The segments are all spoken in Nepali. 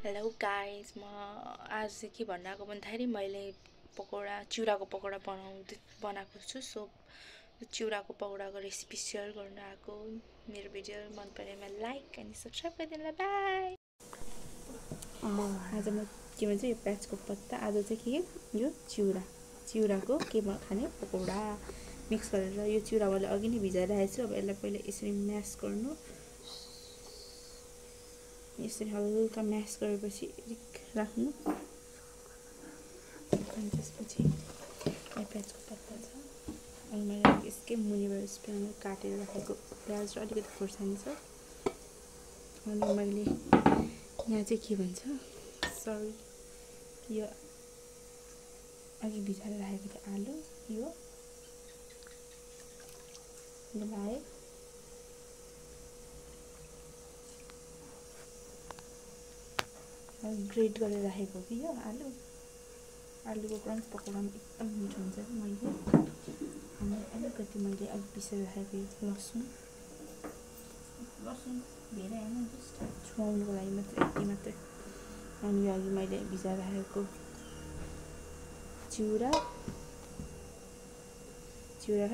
हेलो गाइस, म आज चाहिँ के भन्न आएको भन्दाखेरि मैले चिउराको पकौडा बनाएको छु। सो चिउराको पकौडाको रेसिपी सेयर गर्न आएको। मेरो भिडियो मन परेमा लाइक अनि सब्सक्राइब गरिदिनु। बाई। आज म के भन्छ यो प्याजको पत्ता, आज चाहिँ के यो चिउराको के खाने पकौडा मिक्स गरेर यो चिउरा मैले अघि नै भिजाएर राखेको छु। अब यसलाई पहिले यसरी म्यास गर्नु। यसरी हल्का म्यास गरेपछि राख्नु। अनि त्यसपछि प्याजको पत्ता छ अनि मैले यसकै मुनिबाट स्प्यान काटेर राखेको प्याज र अलिकति खोर्सानी छ। अनि मैले यहाँ चाहिँ के भन्छ यो अघि भिजाएर राखेको थियो आलु, यो लगाएँ। ग्रेट गरेर राखेको कि यो आलुको क्रन्च पकौडामा एकदम मिठो हुन्छ। मैले अलिकति मैले अलिक पिसेर राखेको यो लसुन धेरै होइन, जस्ट छुवाउनुको लागि मात्रै, यति मात्रै। अनि यो अघि मैले भिजाएर राखेको चिउरा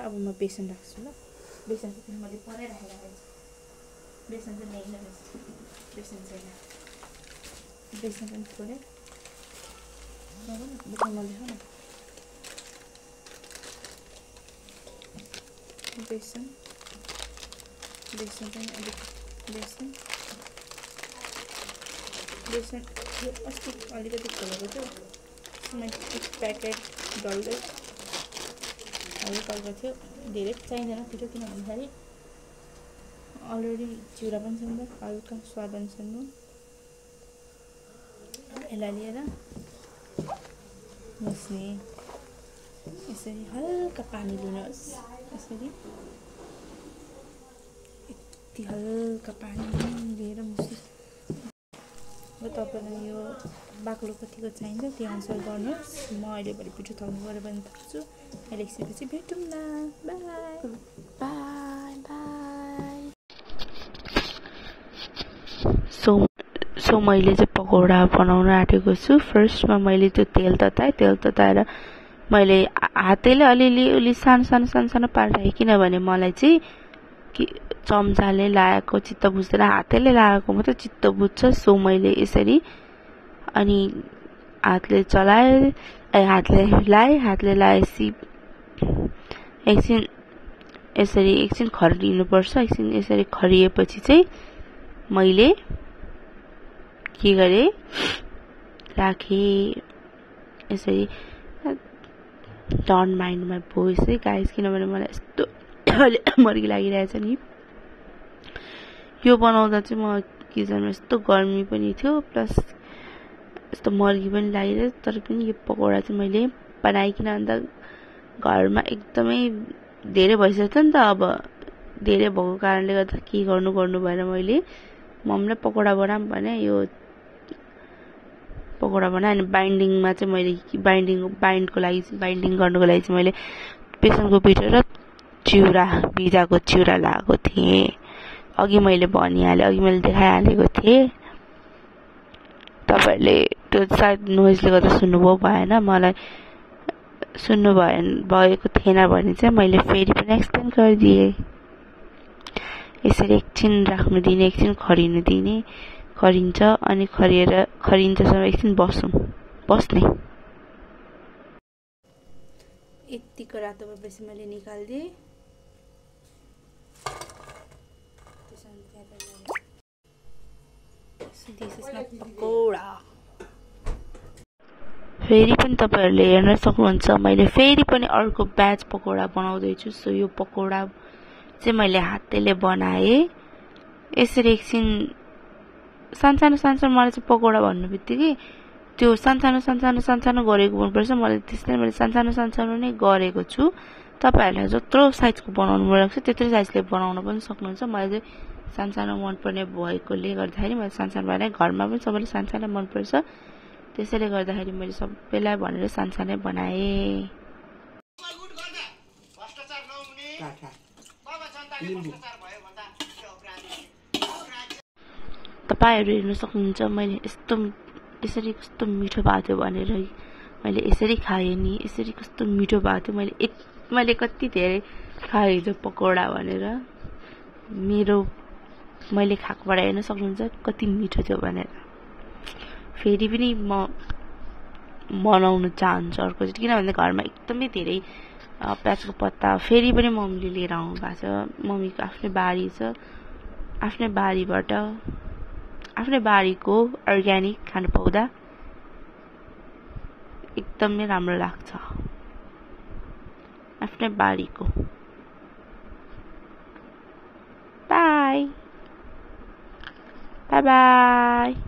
अब म बेसन राख्छु। ल बेसन चाहिँ मैले परै राखेको छु। बेसन चाहिँ ल्याइन, बेसन छैन, बेसन पनि थोरै बेसन नदेखाऊ न। बेसन पनि अलिक बेसन यो अस्ति अलिकति खोलेको थियो। मैले एक प्याकेट डल्लै हल्का थियो, धेरै चाहिँदैन छिटो, किन भन्दाखेरि अलरेडी चिउरा पनि छ नि त, हल्का स्वाद अनुसार। यसलाई लिएर मुस्ने यसरी हल्का पानी लिनुहोस्। यसरी यति हल्का पानी लिएर मुस्नुहोस्। र तपाईँलाई यो बाक्लो कतिको चाहिन्छ त्यो अनुसार गर्नुहोस्। म अहिले भरे पिठो थाल्नु गऱ्यो भने थाल्छु। अहिले एकछिनपछि भेटौँ न। By by by. सो मैले चाहिँ पकौडा बनाउन आँटेको छु। फर्स्टमा मैले त्यो तेल तताएर मैले हातैले अलिअलि सानो पारेर, किनभने मलाई चाहिँ कि चम्चाले लगाएको चित्त बुझ्दैन, हातैले लगाएको मात्रै चित्त बुझ्छ। सो मैले यसरी अनि हातले लगाएपछि एकछिन खरिनुपर्छ। एकछिन यसरी खरिएपछि चाहिँ मैले के गरेँ, राखेँ यसरी। डोन्ट माइन्ड माई भोइस है गाइस, किनभने मलाई यस्तो मर्की लागिरहेछ नि। यो बनाउँदा चाहिँ म किचनमा यस्तो गर्मी पनि थियो, प्लस यस्तो मर्की पनि लागिरहेछ। तर पनि यो पकौडा चाहिँ मैले बनाइकन अन्त घरमा एकदमै धेरै भइसक्यो नि त। अब धेरै भएको कारणले गर्दा के गर्नु भएर मैले मम्मीलाई पकौडा बनाऊँ भने यो पकौडा बनाएँ। अनि बाइन्डिङमा चाहिँ मैले बाइन्डिङ गर्नुको लागि चाहिँ मैले बेसनको पिठो र भिजाको चिउरा लगाएको थिएँ। अघि मैले भनिहालेँ, अघि मैले देखाइहालेको थिएँ। तपाईँहरूले त्यो सायद नोइजले गर्दा सुन्नुभयो भएन, मलाई भएको थिएन भने चाहिँ मैले फेरि पनि एक्सप्लेन गरिदिएँ। यसरी एकछिन राख्नु दिने, एकछिन खरिनु दिने, खरिन्छ अनि खरिन्छसम्म एकछिन बस्ने। यतिको रातो भएपछि मैले निकालिदिएँ। पकौडा फेरि पनि तपाईँहरूले हेर्न सक्नुहुन्छ। मैले फेरि पनि अर्को ब्याच पकौडा बनाउँदैछु। सो यो पकौडा चाहिँ मैले हातैले बनाएँ। यसरी एकछिन सानो मलाई चाहिँ पकौडा भन्नु बित्तिकै त्यो सानो गरेको मनपर्छ मलाई। त्यसैले मैले सानो नै गरेको छु। तपाईँहरूलाई जत्रो साइजको बनाउनु मन लाग्छ त्यत्रो साइजले बनाउन पनि सक्नुहुन्छ। मलाई चाहिँ सानो मनपर्ने भएकोले गर्दाखेरि मैले सानो बनाएँ। घरमा पनि सबैले सानो मनपर्छ, त्यसैले गर्दाखेरि मैले सबैलाई भनेर सानो बनाएँ। तपाईहरु हेर्न सक्नुहुन्छ मैले यसरी कस्तो मिठो भएको थियो भनेर मैले यसरी खाएँ नि, यसरी कस्तो मिठो भएको थियो। मैले कति धेरै खाएँ हिजो पकौडा भनेर। मैले खाएकोबाट हेर्न सक्नुहुन्छ कति मिठो थियो भनेर। फेरि पनि म बनाउन चाहन्छु अर्कोचोटि, किनभने घरमा एकदमै धेरै प्याजको पत्ता फेरि पनि मम्मीले लिएर आउनु भएको छ। मम्मीको आफ्नै बारी छ, आफ्नै बारीबाट आफ्नै बारीको अर्ग्यानिक खान पाउँदा एकदमै राम्रो लाग्छ। आफ्नै बारीको। By by by.